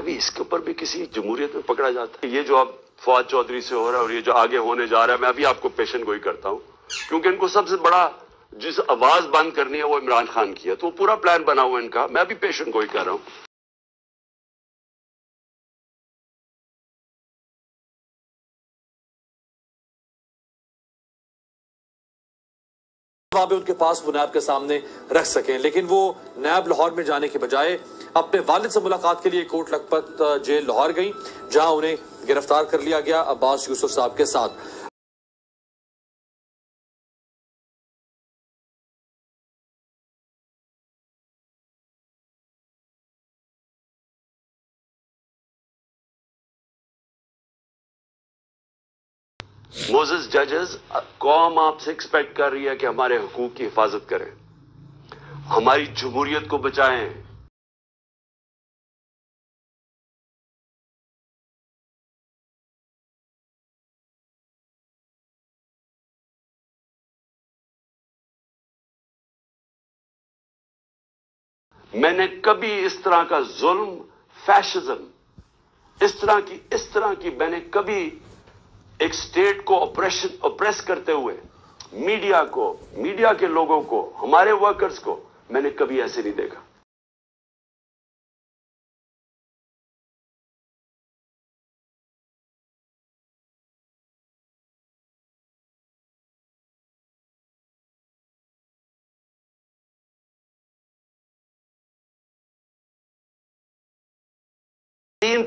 کبھی اس کے اوپر بھی کسی جمہوریت میں پکڑا جاتا ہے؟ یہ جو اب فواد چودھری سے ہو رہا ہے اور یہ جو آگے ہونے جا رہا ہے، میں ابھی آپ کو پیشن گوئی کرتا ہوں، کیونکہ ان کو سب سے بڑا جس آواز بند کرنی ہے وہ عمران خان کی ہے، تو وہ پورا پلان بنا ہوا ہے ان کا، میں ابھی پیشن گوئی کر رہا ہوں۔ وہاں پہ ان کے پاس وہ نیب کے سامنے رکھ سکیں، لیکن وہ نیب لاہور میں جانے کے بجائے اپنے والد سے ملاقات کے لیے کوٹ لکھپت جیل لاہور گئیں، جہاں انہیں گرفتار کر لیا گیا عباس یوسف صاحب کے ساتھ۔ موزز ججز، قوم آپ سے ایکسپیکٹ کر رہی ہے کہ ہمارے حقوق کی حفاظت کریں، ہماری جمہوریت کو بچائیں۔ میں نے کبھی اس طرح کا ظلم، فیشزم، اس طرح کی میں نے کبھی ایک سٹیٹ کو اپریس کرتے ہوئے میڈیا کے لوگوں کو، ہمارے ورکرز کو میں نے کبھی ایسے نہیں دیکھا۔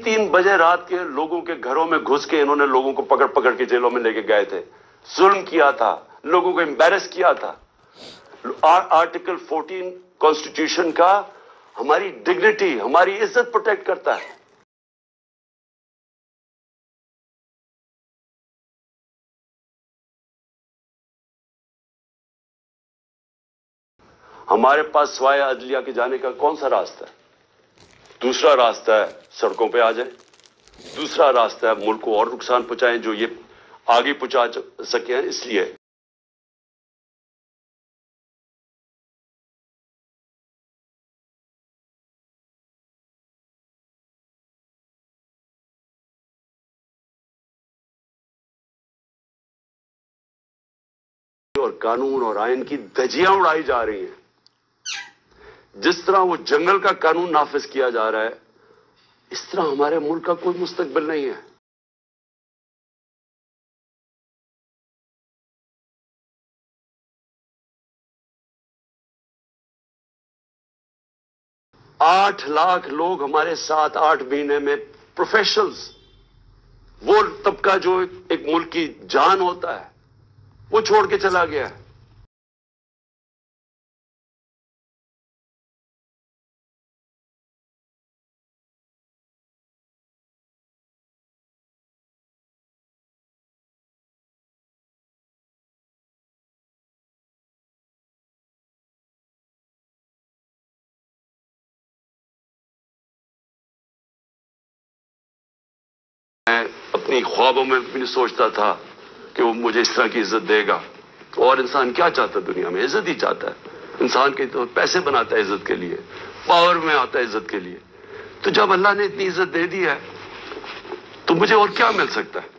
تین بجے رات کے لوگوں کے گھروں میں گھس کے انہوں نے لوگوں کو پکڑ کے جیلوں میں لے کے گئے تھے، ظلم کیا تھا، لوگوں کو امبیرس کیا تھا۔ آرٹیکل 14 کانسٹیٹیوشن کا ہماری ڈگنیٹی، ہماری عزت پروٹیکٹ کرتا ہے۔ ہمارے پاس سوائے عدلیہ کے جانے کا کون سا راستہ ہے؟ دوسرا راستہ ہے سڑکوں پہ آ جائیں، دوسرا راستہ ہے ملک کو اور نقصان پہنچائیں جو یہ آگے پہنچا سکے ہیں۔ اس لیے اور قانون اور آئین کی دھجیاں اڑائی جا رہی ہیں، جس طرح وہ جنگل کا قانون نافذ کیا جا رہا ہے، اس طرح ہمارے ملک کا کوئی مستقبل نہیں ہے۔ 8 لاکھ لوگ ہمارے ساتھ 8 مہینے میں، پروفیشنلز، وہ طبقہ جو ایک ملک کی جان ہوتا ہے، وہ چھوڑ کے چلا گیا ہے۔ میں اپنی خوابوں میں بھی نہیں سوچتا تھا کہ وہ مجھے اس طرح کی عزت دے گا۔ اور انسان کیا چاہتا ہے دنیا میں؟ عزت ہی چاہتا ہے۔ انسان کے تو پیسے بناتا ہے عزت کے لیے، پاور میں آتا ہے عزت کے لیے۔ تو جب اللہ نے اتنی عزت دے دی ہے تو مجھے اور کیا مل سکتا ہے؟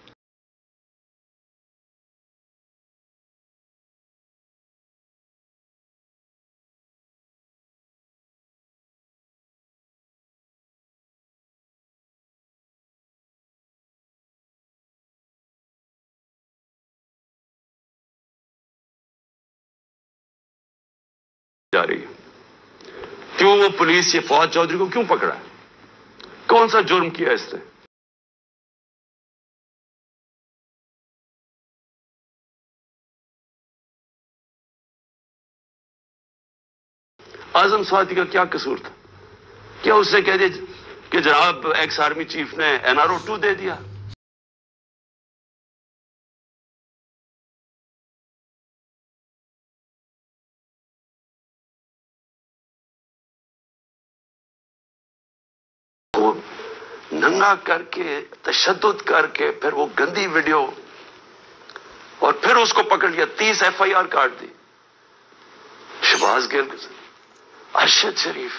جا رہی ہے کیوں وہ پولیس یہ فواد چودھری کو کیوں پکڑا ہے؟ کون سا جرم کیا اس نے؟ اعظم سواتی کا کیا قصور تھا؟ کیا اس نے کہہ دیا کہ جناب ایکس آرمی چیف نے NRO 2 دے دیا؟ وہ ننگا کر کے، تشدد کر کے، پھر وہ گندی ویڈیو، اور پھر اس کو پکڑ لیا، 30 FIR کاٹ دی۔ شہباز گل، ارشد شریف،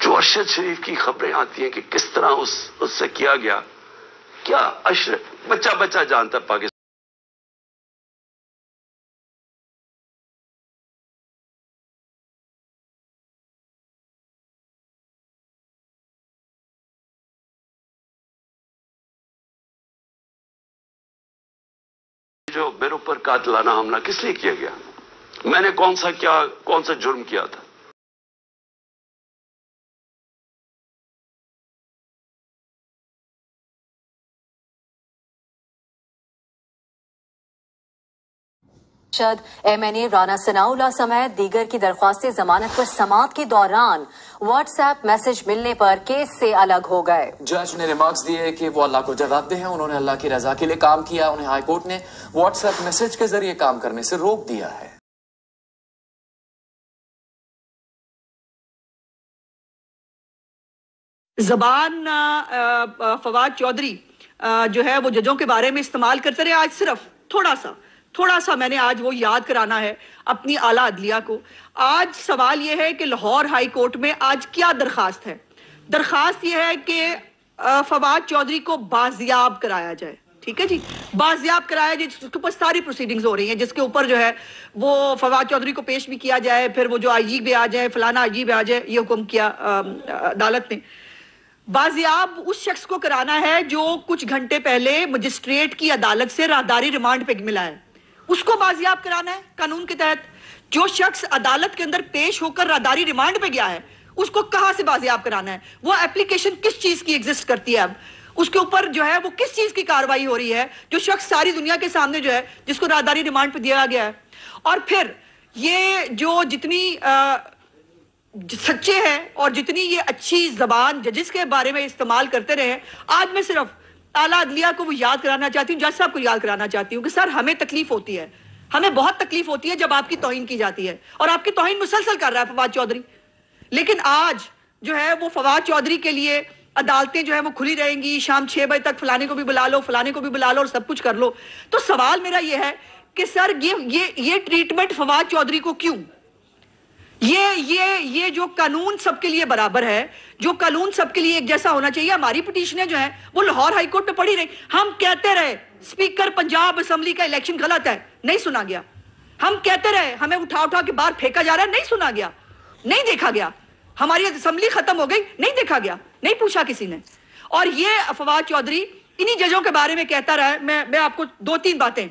جو ارشد شریف کی خبریں آتی ہیں کہ کس طرح اس سے کیا گیا، کیا بچہ بچہ جانتا ہے پاکستان جو میرے اوپر قاتلانہ حملہ کس لیے کیا گیا؟ میں نے کون سا جرم کیا تھا؟ ایم این اے رانا ثناء اللہ سمیت دیگر کی درخواست ضمانت پر سماعت کے دوران واٹس ایپ میسج ملنے پر کیس سے الگ ہو گئے۔ جج نے ریمارکس دیے کہ وہ اللہ کو جواب دہ ہیں، انہوں نے اللہ کی رضا کے لیے کام کیا، انہیں ہائی کورٹ نے واٹس ایپ میسج کے ذریعے کام کرنے سے روک دیا ہے۔ زبان فواد چودھری جو ہے وہ ججوں کے بارے میں استعمال کرتے رہے، آج صرف تھوڑا سا میں نے آج وہ یاد کرانا ہے اپنی اعلیٰ عدلیہ کو۔ آج سوال یہ ہے کہ لاہور ہائی کورٹ میں آج کیا درخواست ہے؟ درخواست یہ ہے کہ فواد چودھری کو بازیاب کرایا جائے، ٹھیک ہے جی، بازیاب کرایا جائے، جس کے اوپر ساری پروسیڈنگز ہو رہی ہیں، جس کے اوپر جو ہے وہ فواد چودھری کو پیش بھی کیا جائے، پھر وہ جو آئی جی بھی آ جائے، فلانا آئی جی بھی آ جائے، یہ حکم کیا عدالت نے۔ بازیاب اس شخص کو کرانا ہے جو کچھ گھنٹے پہلے مجسٹریٹ کی عدالت سے راہداری ریمانڈ پہ ملا ہے، اس کو بازیاب کرانا ہے قانون کے تحت۔ جو شخص عدالت کے اندر پیش ہو کر راہداری ریمانڈ پہ گیا ہے، اس کو کہاں سے بازیاب کرانا ہے؟ وہ اپلیکیشن کس چیز کی ایگزسٹ کرتی ہے؟ اب اس کے اوپر جو ہے وہ کس چیز کی کاروائی ہو رہی ہے؟ جو شخص ساری دنیا کے سامنے جو ہے جس کو راہداری ریمانڈ پہ دیا گیا ہے۔ اور پھر یہ جو جتنی سچے ہیں اور جتنی یہ اچھی زبان ججز کے بارے میں استعمال کرتے رہے، آج میں صرف اعلیٰ عدلیہ کو وہ یاد کرانا چاہتی ہوں، جج صاحب کو یاد کرانا چاہتی ہوں کہ سر ہمیں تکلیف ہوتی ہے، ہمیں بہت تکلیف ہوتی ہے جب آپ کی توہین کی جاتی ہے، اور آپ کی توہین مسلسل کر رہا ہے فواد چودھری، لیکن آج جو ہے وہ فواد چودھری کے لیے عدالتیں جو ہے وہ کھلی رہیں گی، شام 6 بجے تک فلانے کو بھی بلا لو، فلانے کو بھی بلا لو اور سب کچھ کر لو۔ تو سوال میرا یہ ہے کہ سر یہ ٹریٹمنٹ فواد چودھری کو کیوں؟ یہ جو قانون سب کے لیے برابر ہے، جو قانون سب کے لیے ایک جیسا ہونا چاہیے، ہماری پٹیشنیں جو ہیں وہ لاہور ہائی کورٹ میں پڑھی رہی، ہم کہتے رہے اسپیکر پنجاب اسمبلی کا الیکشن غلط ہے، نہیں سنا گیا، ہم کہتے رہے ہمیں اٹھا کے باہر پھینکا جا رہا ہے، نہیں سنا گیا، نہیں دیکھا گیا، ہماری اسمبلی ختم ہو گئی، نہیں دیکھا گیا، نہیں پوچھا کسی نے۔ اور یہ فواد چودھری انہی ججوں کے بارے میں کہتا رہا ہے۔ میں آپ کو 2-3 باتیں،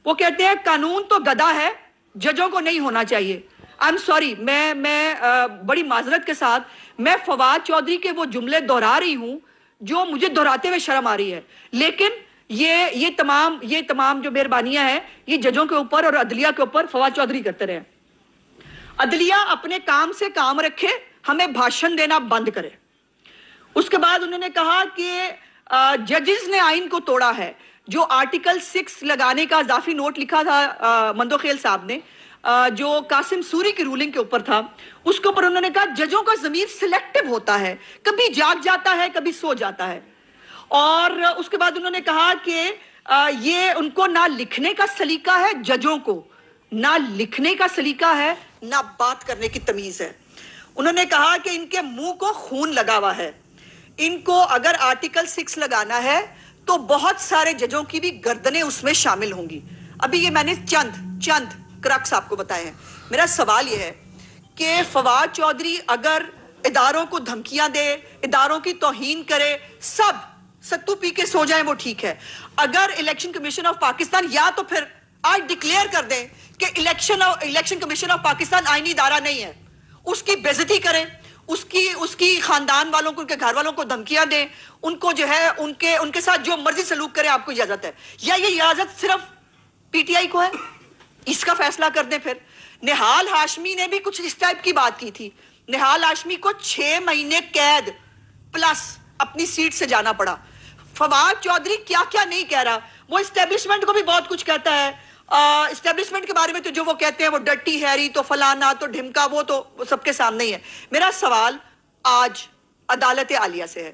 وہ کہتے ہیں قانون تو گدھا ہے، ججوں کو نہیں ہونا چاہیے۔ I'm sorry، میں بڑی معذرت کے ساتھ میں فواد چودھری کے وہ جملے دہرا رہی ہوں جو مجھے دہراتے ہوئے شرم آ رہی ہے، لیکن یہ تمام جو مہربانیاں ہیں یہ ججوں کے اوپر اور عدلیہ کے اوپر فواد چودھری کرتے رہے۔ عدلیہ اپنے کام سے کام رکھے، ہمیں بھاشن دینا بند کرے۔ اس کے بعد انہوں نے کہا کہ ججز نے آئین کو توڑا ہے۔ جو آرٹیکل 6 لگانے کا اضافی نوٹ لکھا تھا مندوخیل صاحب نے، جو قاسم سوری کی رولنگ کے اوپر تھا، اس کے اوپر انہوں نے کہا ججوں کا ضمیر سلیکٹیو ہوتا ہے، کبھی جاگ جاتا ہے کبھی سو جاتا ہے۔ اور اس کے بعد انہوں نے کہا کہ یہ ان کو نہ لکھنے کا سلیقہ ہے، ججوں کو نہ لکھنے کا سلیقہ ہے نہ بات کرنے کی تمیز ہے۔ انہوں نے کہا کہ ان کے منہ کو خون لگا ہوا ہے، ان کو اگر آرٹیکل 6 لگانا ہے تو بہت سارے ججوں کی بھی گردنیں اس میں شامل ہوں گی۔ ابھی یہ میں نے چند کرکس آپ کو بتائے ہیں۔ میرا سوال یہ ہے کہ فواد چودھری اگر اداروں کو دھمکیاں دے، اداروں کی توہین کرے، سب ستو پی کے سو جائیں وہ ٹھیک ہے، اگر الیکشن کمیشن آف پاکستان یا تو پھر آج ڈکلیئر کر دیں کہ الیکشن کمیشن آف پاکستان آئینی ادارہ نہیں ہے، اس کی بے عزتی کریں، اس کی خاندان والوں کو، ان کے گھر والوں کو دھمکیاں دیں، ان کو جو ہے ان کے ساتھ جو مرضی سلوک کریں، آپ کو اجازت ہے، یا یہ اجازت صرف پی ٹی آئی کو ہے؟ اس کا فیصلہ کر دیں۔ پھر نہال ہاشمی نے بھی کچھ اس ٹائپ کی بات کی تھی، نہال ہاشمی کو 6 مہینے قید پلس اپنی سیٹ سے جانا پڑا۔ فواد چودھری کیا نہیں کہہ رہا، وہ اسٹیبلشمنٹ کو بھی بہت کچھ کہتا ہے، اسٹیبلشمنٹ کے بارے میں تو جو وہ کہتے ہیں وہ ڈرٹی ہیری تو فلانا تو ڈھمکا، وہ تو سب کے سامنے ہی ہے۔ میرا سوال آج عدالت عالیہ سے ہے،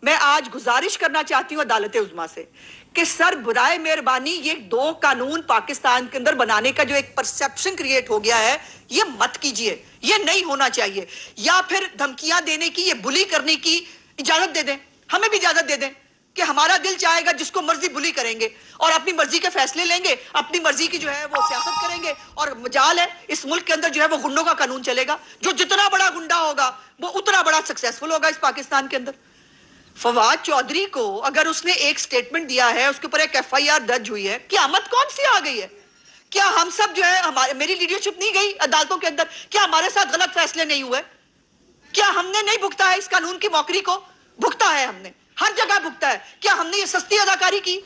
میں آج گزارش کرنا چاہتی ہوں عدالت عظمیٰ سے کہ سر برائے مہربانی یہ 2 قانون پاکستان کے اندر بنانے کا جو ایک پرسیپشن کریٹ ہو گیا ہے یہ مت کیجئے، یہ نہیں ہونا چاہیے. یا پھر دھمکیاں دینے کی، یہ بلی کرنے کی اجازت دے دیں، ہمیں بھی اجازت دے دیں کہ ہمارا دل چاہے گا جس کو مرضی بلی کریں گے اور اپنی مرضی کے فیصلے لیں گے، اپنی مرضی کی جو ہے وہ سیاست کریں گے. اور مجال ہے اس ملک کے اندر جو ہے وہ گنڈوں کا قانون چلے گا، جو جتنا بڑا گنڈا ہوگا وہ اتنا بڑا سکسیسفل ہوگا اس پاکستان کے اندر. فواد چودھری کو اگر اس نے ایک سٹیٹمنٹ دیا ہے، اس کے اوپر ایک FIR درج ہوئی ہے، قیامت کون سی آ گئی ہے؟ کیا ہم سب جو ہے میری لیڈرشپ نہیں گئی عدالتوں کے اندر؟ کیا ہمارے ساتھ غلط فیصلے نہیں ہوئے؟ کیا ہم نے نہیں بھگتا ہے اس قانون کی موکری کو؟ بھگتا ہے، ہم نے ہر جگہ بھگتا ہے. کیا ہم نے یہ سستی اداکاری کی؟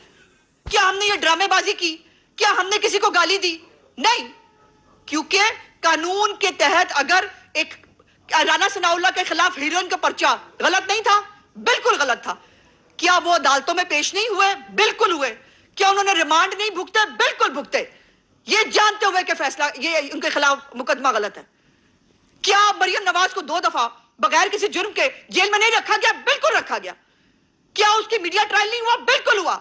کیا ہم نے یہ ڈرامے بازی کی؟ کیا ہم نے کسی کو گالی دی؟ نہیں. کیونکہ قانون کے تحت اگر ایک رانا ثناء اللہ کے خلاف ہیروئن کا پرچہ غلط نہیں تھا؟ بالکل غلط تھا. کیا وہ عدالتوں میں پیش نہیں ہوئے؟ بالکل ہوئے. کیا انہوں نے ریمانڈ نہیں بھگتے؟ بالکل بھگتے، یہ جانتے ہوئے کہ فیصلہ یہ ان کے خلاف مقدمہ غلط ہے. کیا مریم نواز کو 2 دفعہ بغیر کسی جرم کے جیل میں نہیں رکھا گیا؟ بالکل رکھا گیا. کیا اس کی میڈیا ٹرائل نہیں ہوا؟ بالکل ہوا.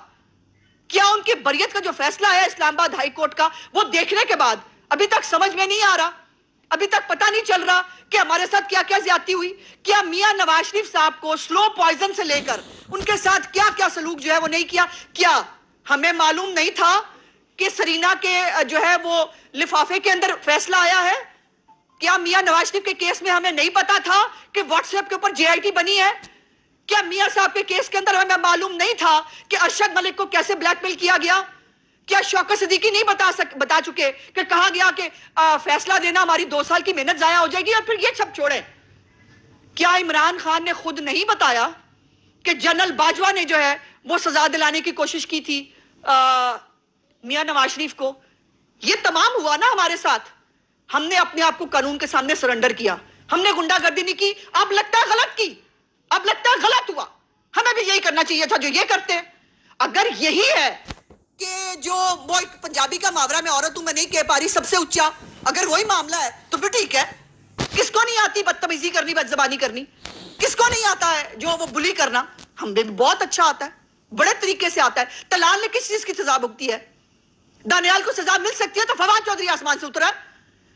کیا ان کی بریت کا جو فیصلہ ہے اسلام آباد ہائی کورٹ کا، وہ دیکھنے کے بعد ابھی تک سمجھ میں نہیں آ رہا، ابھی تک پتہ نہیں چل رہا کہ ہمارے ساتھ کیا کیا زیادتی ہوئی؟ کیا میاں نواز شریف صاحب کو سلو پوائزن سے لے کر ان کے ساتھ کیا کیا سلوک جو ہے وہ نہیں کیا؟ کیا ہمیں معلوم نہیں تھا کہ سرینا کے جو ہے وہ لفافے کے اندر فیصلہ آیا ہے؟ کیا میاں نواز شریف کے کیس میں ہمیں نہیں پتا تھا کہ واٹس ایپ کے اوپر JIT بنی ہے؟ کیا میاں صاحب کے کیس کے اندر ہمیں معلوم نہیں تھا کہ ارشد ملک کو کیسے بلیک میل کیا گیا؟ کیا شوکت صدیقی نہیں بتا چکے کہ کہا گیا کہ فیصلہ دینا ہماری 2 سال کی محنت ضائع ہو جائے گی؟ اور پھر یہ سب چھوڑیں. کیا عمران خان نے خود نہیں بتایا کہ جنرل باجوہ نے جو ہے وہ سزا دلانے کی کوشش کی تھی میاں نواز شریف کو؟ یہ تمام ہوا نا ہمارے ساتھ. ہم نے اپنے آپ کو قانون کے سامنے سرنڈر کیا، ہم نے گنڈا گردی نہیں کی. اب لگتا ہے غلط کی، اب لگتا ہے غلط ہوا. ہمیں بھی یہی کرنا چاہیے تھا جو یہ کرتے ہیں. اگر یہی ہے کہ جو وہ ایک پنجابی کا محاورہ میں عورت ہوں میں نہیں کہہ پا رہی سب سے اونچا، اگر وہی معاملہ ہے تو پھر ٹھیک ہے. کس کو نہیں آتی بدتمیزی کرنی، بد زبانی کرنی؟ کس کو نہیں آتا ہے جو وہ بلی کرنا؟ ہمیں بھی بہت اچھا آتا ہے، بڑے طریقے سے آتا ہے. طلال نے کس چیز کی سزا بھگتی ہے؟ دانیال کو سزا مل سکتی ہے تو فواد چودھری آسمان سے اترا.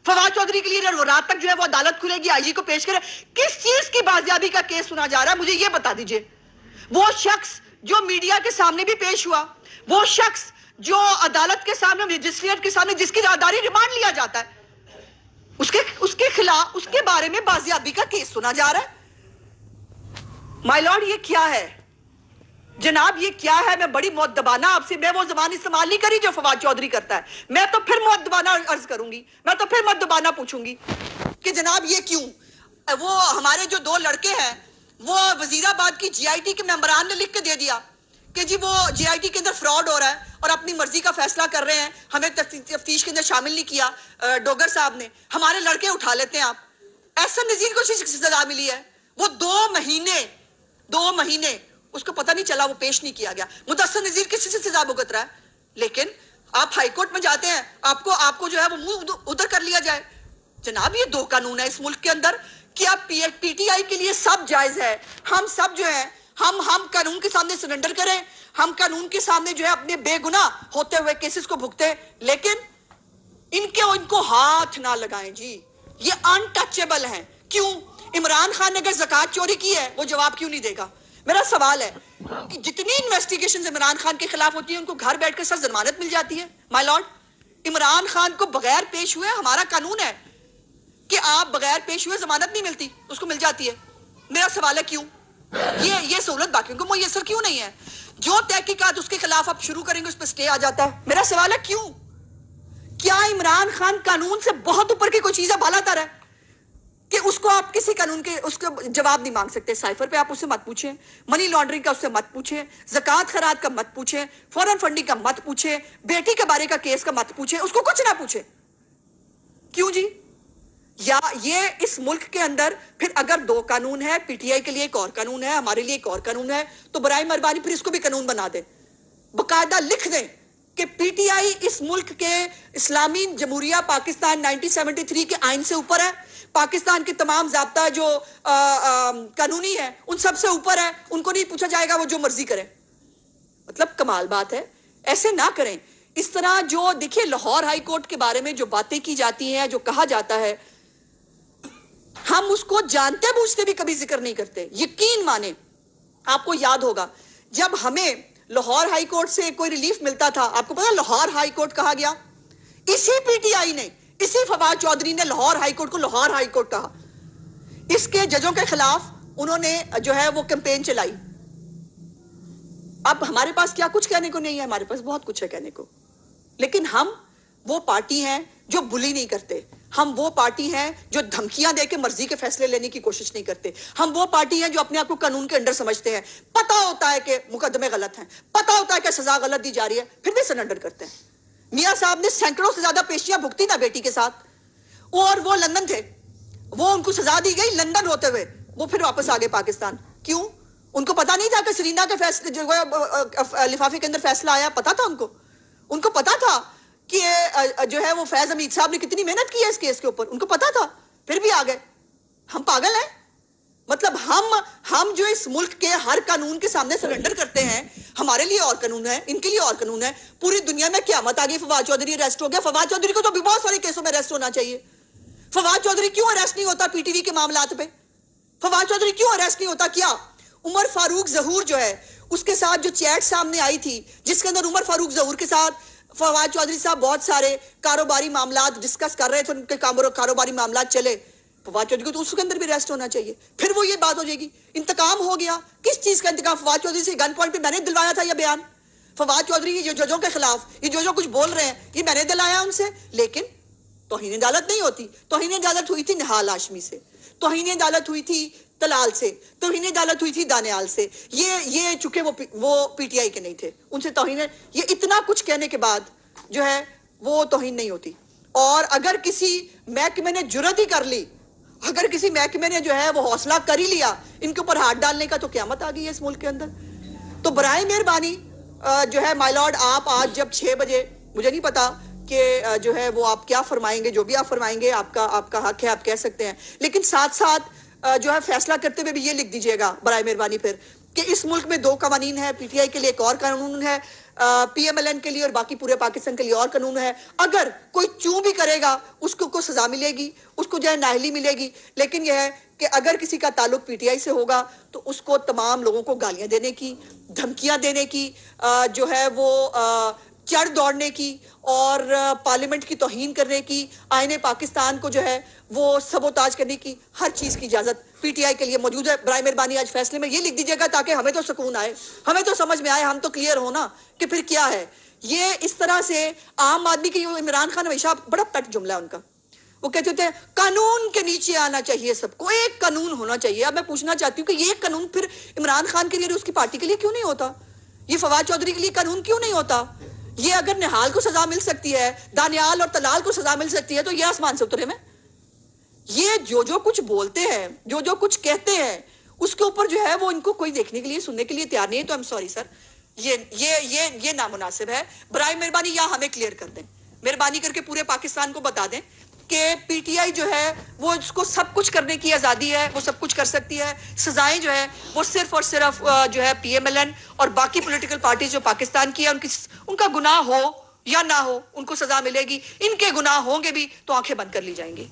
فواد چودھری کے لیے وہ رات تک جو ہے وہ عدالت کھلے گی، IG کو پیش کرے. کس چیز کی بازیابی کا کیس سنا جا رہا ہے؟ مجھے یہ بتا دیجئے. وہ شخص جو میڈیا کے سامنے بھی پیش ہوا، وہ شخص جو عدالت کے سامنے، مجسٹریٹ کے سامنے جس کی رازداری ریمانڈ لیا جاتا ہے، اس کے خلاف، اس کے بارے میں بازیابی کا کیس سنا جا رہا ہے. مائی لارڈ یہ کیا ہے جناب؟ یہ کیا ہے؟ میں بڑی مؤدبانہ آپ سے، میں وہ زبان استعمال نہیں کری جو فواد چودھری کرتا ہے. میں تو پھر مؤدبانہ عرض کروں گی، میں تو پھر مؤدبانہ پوچھوں گی کہ جناب یہ کیوں؟ وہ ہمارے جو 2 لڑکے ہیں وہ وزیر آباد کی JIT کے ممبران نے لکھ کے دے دیا کہ جی وہ JIT کے اندر فراڈ ہو رہا ہے اور اپنی مرضی کا فیصلہ کر رہے ہیں، ہمیں تفتیش کے اندر شامل نہیں کیا ڈوگر صاحب نے. ہمارے لڑکے اٹھا لیتے ہیں آپ. احسن نذیر کو سزا ملی ہے، وہ 2 مہینے اس کو پتہ نہیں چلا، وہ پیش نہیں کیا گیا. مدثر نذیر کسی سے سزا بھگت رہا ہے، لیکن آپ ہائی کورٹ میں جاتے ہیں، آپ کو جو ہے وہ منہ ادھر کر لیا جائے. جناب یہ 2 قانون ہے اس ملک کے اندر. کیا PTI کے لیے سب جائز ہے؟ ہم سب جو ہیں ہم قانون کے سامنے سرنڈر کریں، ہم قانون کے سامنے جو ہے اپنے بے گناہ ہوتے ہوئے کیسز کو بھگتے، لیکن ان کو ہاتھ نہ لگائیں. جی یہ انٹچیبل ہیں. کیوں؟ عمران خان نے اگر زکوٰۃ چوری کی ہے وہ جواب کیوں نہیں دے گا؟ میرا سوال ہے کہ جتنی انویسٹیگیشن عمران خان کے خلاف ہوتی ہیں ان کو گھر بیٹھ کر سر ضمانت مل جاتی ہے. مائی لارڈ عمران خان کو بغیر پیش ہوئے، ہمارا قانون ہے کہ آپ بغیر پیش ہوئے ضمانت نہیں ملتی، اس کو مل جاتی ہے. میرا سوال ہے کیوں یہ سہولت باقیوں کو میسر کیوں نہیں ہے؟ جو تحقیقات اس کے خلاف آپ شروع کریں گے اس پہ سٹے آ جاتا ہے. میرا سوال ہے کیوں؟ کیا عمران خان قانون سے بہت اوپر کی کوئی چیز ہے بالا تر ہے کہ اس کو آپ کسی قانون کے اس کا جواب نہیں مانگ سکتے؟ سائفر پہ آپ اس سے مت پوچھیں، منی لانڈرنگ کا اس سے مت پوچھیں، زکوٰۃ خیرات کا مت پوچھیں، فورن فنڈنگ کا مت پوچھیں، بیٹی کے بارے کا کیس کا مت پوچھیں، اس کو کچھ نہ پوچھیں. کیوں جی؟ یا یہ اس ملک کے اندر پھر اگر 2 قانون ہے، PTI کے لیے ایک اور قانون ہے، ہمارے لیے ایک اور قانون ہے، تو برائے مہربانی پھر اس کو بھی قانون بنا دیں، باقاعدہ لکھ دیں کہ پی ٹی آئی اس ملک کے اسلامی جمہوریہ پاکستان 1973 کے آئین سے اوپر ہے، پاکستان کے تمام ضابطہ جو قانونی ہے ان سب سے اوپر ہے، ان کو نہیں پوچھا جائے گا، وہ جو مرضی کریں. مطلب کمال بات ہے، ایسے نہ کریں. اس طرح جو دیکھیے لاہور ہائی کورٹ کے بارے میں جو باتیں کی جاتی ہیں، جو کہا جاتا ہے، ہم اس کو جانتے بوجھتے بھی کبھی ذکر نہیں کرتے. یقین مانیں، آپ کو یاد ہوگا جب ہمیں لاہور ہائی کورٹ سے کوئی ریلیف ملتا تھا، آپ کو پتا لاہور ہائی کورٹ کہا گیا، اسی پی ٹی آئی نے، اسی فواد چودھری نے لاہور ہائی کورٹ کو لاہور ہائی کورٹ کہا. اس کے ججوں کے خلاف انہوں نے جو ہے وہ کیمپین چلائی. اب ہمارے پاس کیا کچھ کہنے کو نہیں ہے، ہمارے پاس بہت کچھ ہے کہنے کو، لیکن ہم وہ پارٹی ہیں جو بلی نہیں کرتے، ہم وہ پارٹی ہیں جو دھمکیاں دے کے مرضی کے فیصلے لینے کی کوشش نہیں کرتے، ہم وہ پارٹی ہیں جو اپنے آپ کو قانون کے اندر سمجھتے ہیں، پتہ ہوتا ہے کہ مقدمے غلط ہیں، پتہ ہوتا ہے کہ سزا غلط دی جا رہی ہے، پھر بھی سرنڈر کرتے ہیں. میاں صاحب نے سینکڑوں سے زیادہ پیشیاں بھگتی نا بیٹی کے ساتھ، اور وہ لندن تھے، وہ ان کو سزا دی گئی لندن ہوتے ہوئے، وہ پھر واپس آ گئے پاکستان. کیوں؟ ان کو پتا نہیں تھا کہ سرینا کے فیصلے جو لفافے کے اندر فیصلہ آیا، پتا تھا ان کو پتا تھا کہ جو ہے وہ فیض حمید صاحب نے کتنی محنت کی ہے اس کیس کے اوپر، ان کو پتا تھا، پھر بھی آ گئے. ہم پاگل ہیں؟ مطلب ہم جو اس ملک کے ہر قانون کے سامنے سرنڈر کرتے ہیں، ہمارے لیے اور قانون ہے، ان کے لیے اور قانون ہے. پوری دنیا میں قیامت آ گئی، فواد چودھری اریسٹ ہو گیا. فواد چودھری کو تو بھی بہت سارے کیسوں میں اریسٹ ہونا چاہیے. فواد چودھری کیوں اریسٹ نہیں ہوتا پی ٹی وی کے معاملات پہ؟ فواد چودھری کیوں اریسٹ نہیں ہوتا؟ کیا عمر فاروق ظہور جو ہے اس کے ساتھ جو چیٹ سامنے آئی تھی، جس کے اندر عمر فاروق ظہور کے ساتھ فواد چودھری صاحب بہت سارے کاروباری معاملات ڈسکس کر رہے تھے، ان کے کاروباری معاملات چلے، فواد چودھری کو تو اس کے اندر بھی ریسٹ ہونا چاہیے. پھر وہ یہ بات ہو جائے گی انتقام ہو گیا. کس چیز کا انتقام؟ فواد چودھری سے گن پوائنٹ پہ میں نے دلوایا تھا یہ بیان. فواد چودھری یہ جو ججوں کے خلاف یہ جو کچھ بول رہے ہیں یہ میں نے دلایا ان سے. لیکن توہین عدالت نہیں ہوتی. توہین عدالت ہوئی تھی نہال ہاشمی سے، توہین عدالت ہوئی تھی تلال سے، توہین عدالت ہوئی تھی دانیال سے. یہ چونکہ وہ پی ٹی آئی کے نہیں تھے، ان سے توہین. یہ اتنا کچھ کہنے کے بعد جو ہے وہ توہین نہیں ہوتی. اور اگر کسی محکمے نے جرات ہی کر لی، اگر کسی محکمے نے جو ہے وہ حوصلہ کر ہی لیا ان کے اوپر ہاتھ ڈالنے کا، تو قیامت آ گئی ہے اس ملک کے اندر. تو برائے مہربانی جو ہے مائی لارڈ، آپ آج جب 6 بجے، مجھے نہیں پتا کہ جو ہے وہ آپ کیا فرمائیں گے، جو بھی آپ فرمائیں گے آپ کا حق ہے، آپ کہہ سکتے ہیں، لیکن ساتھ ساتھ جو ہے فیصلہ کرتے ہوئے بھی یہ لکھ دیجئے گا برائے مہربانی پھر کہ اس ملک میں 2 قوانین ہیں، پی ٹی آئی کے لیے ایک اور قانون ہے، پی ایم ایل این کے لیے اور باقی پورے پاکستان کے لیے اور قانون ہے. اگر کوئی چوں بھی کرے گا اس کو سزا ملے گی، اس کو جو ہے نااہلی ملے گی. لیکن یہ ہے کہ اگر کسی کا تعلق پی ٹی آئی سے ہوگا تو اس کو تمام لوگوں کو گالیاں دینے کی، دھمکیاں دینے کی، جو ہے وہ چڑھ دوڑنے کی اور پارلیمنٹ کی توہین کرنے کی، آئین پاکستان کو جو ہے وہ سبوتاج کرنے کی، ہر چیز کی اجازت پی ٹی آئی کے لیے موجود ہے. برائے مہربانی آج فیصلے میں یہ لکھ دیجیے گا تاکہ ہمیں تو سکون آئے، ہمیں تو سمجھ میں آئے، ہم تو کلیئر ہونا کہ پھر کیا ہے. یہ اس طرح سے عام آدمی کی، عمران خان ہمیشہ بڑا پیٹ جملہ ہے ان کا، وہ کہتے ہوتے ہیں قانون کے نیچے آنا چاہیے سب کو، ایک قانون ہونا چاہیے. اب میں پوچھنا چاہتی ہوں کہ یہ قانون پھر عمران خان کے لیے اور اس کی پارٹی کے لیے کیوں نہیں ہوتا؟ یہ فواد چودھری کے لیے قانون کیوں نہیں ہوتا؟ یہ اگر نہال کو سزا مل سکتی ہے، دانیال اور تلال کو سزا مل سکتی ہے، تو یہ آسمان سے اترے میں یہ جو کچھ بولتے ہیں، جو کچھ کہتے ہیں، اس کے اوپر جو ہے وہ ان کو کوئی دیکھنے کے لیے، سننے کے لیے تیار نہیں ہے. تو I'm sorry سر، یہ نامناسب ہے. برائے مہربانی یا ہمیں کلیئر کر دیں، مہربانی کر کے پورے پاکستان کو بتا دیں کہ پی ٹی آئی جو ہے وہ اس کو سب کچھ کرنے کی آزادی ہے، وہ سب کچھ کر سکتی ہے. سزائیں جو ہے وہ صرف اور صرف جو ہے پی ایم ایل این اور باقی پولیٹیکل پارٹیز جو پاکستان کی ہے ان کا گناہ ہو یا نہ ہو ان کو سزا ملے گی. ان کے گناہ ہوں گے بھی تو آنکھیں بند کر لی جائیں گی.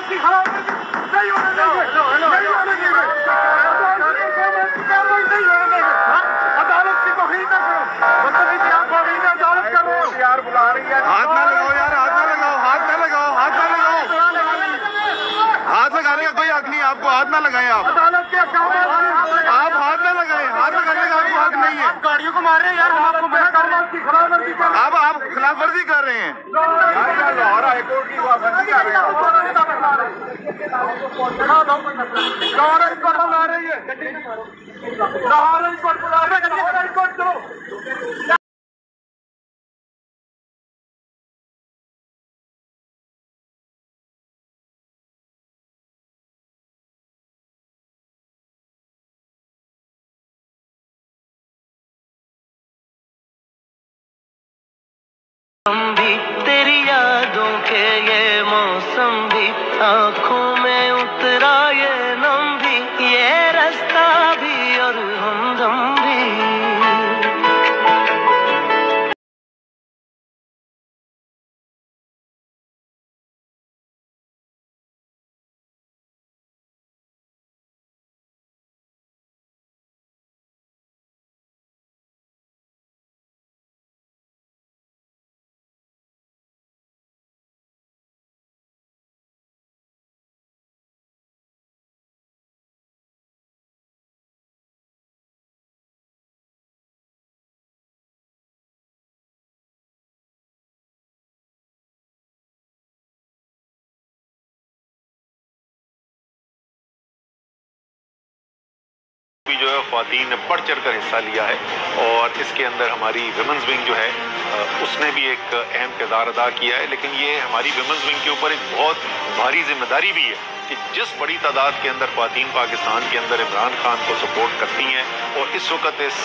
کی خلاف ورزی نہیں ہونے دیں گے، نہیں ہونے دیں گے، عدالت کی توہین نہ کرو، توہین عدالت کر رہے ہو یار، بلا رہی ہے، ہاتھ نہ لگاؤ یار، ہاتھ نہ لگاؤ، ہاتھ نہ لگاؤ، ہاتھ نہ لگاؤ، ہاتھ لگانے کا کوئی حق نہیں، آپ کو ہاتھ نہ لگائیں، آپ عدالت کے احکامات آپ ہاتھ نہ لگائیں، ہاتھ لگانے کا آپ کو حق نہیں ہے، گاڑیوں کو مار رہے ہیں یار، ہم آپ کو منع کر رہے ہیں، آپ خلاف ورزی کر رہے ہیں، لاہور ہائی کورٹ کی خلاف ورزی کر رہے ہیں، لاہور ہائی کورٹ بلا رہی ہے، لاہور ہائی کورٹ بلا رہے ہیں، لاہور ہائی کورٹ کرو. بھی تیری یادوں کے یہ موسم بھی آنکھوں میں اترا یہ نم بھی یہ رستہ بھی اور ہمدم بھی جو ہے خواتین نے بڑھ چڑھ کر حصہ لیا ہے اور اس کے اندر ہماری ویمنز ونگ جو ہے اس نے بھی ایک اہم کردار ادا کیا ہے، لیکن یہ ہماری ویمنز ونگ کے اوپر ایک بہت بھاری ذمہ داری بھی ہے کہ جس بڑی تعداد کے اندر خواتین پاکستان کے اندر عمران خان کو سپورٹ کرتی ہیں اور اس وقت اس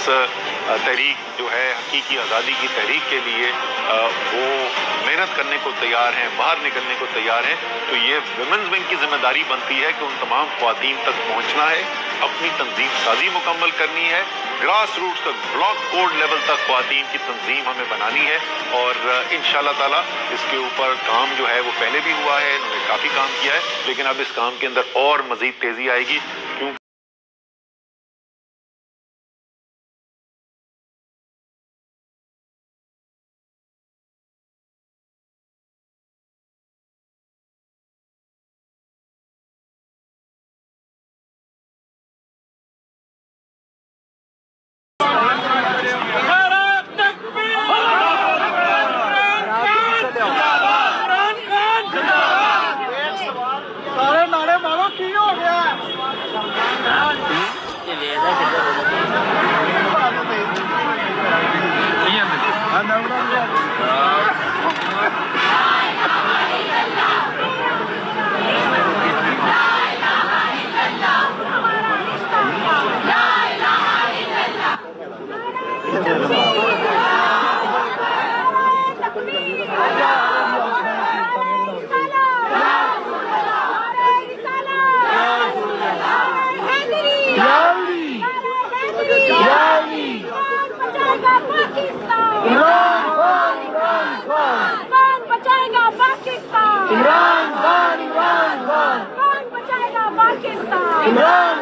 تحریک جو ہے حقیقی آزادی کی تحریک کے لیے وہ محنت کرنے کو تیار ہیں، باہر نکلنے کو تیار ہیں، تو یہ ویمنز ونگ کی ذمہ داری بنتی ہے کہ ان تمام خواتین تک پہنچنا ہے، اپنی تنظیم سازی مکمل کرنی ہے، گراس روٹس تک بلاک کوڈ لیول تک خواتین کی تنظیم ہمیں بنانی ہے، اور انشاءاللہ تعالی اس کے اوپر کام جو ہے وہ پہلے بھی ہوا ہے، انہوں نے کافی کام کیا ہے، لیکن اب اس کام کے اندر اور مزید تیزی آئے گی کیونکہ عمران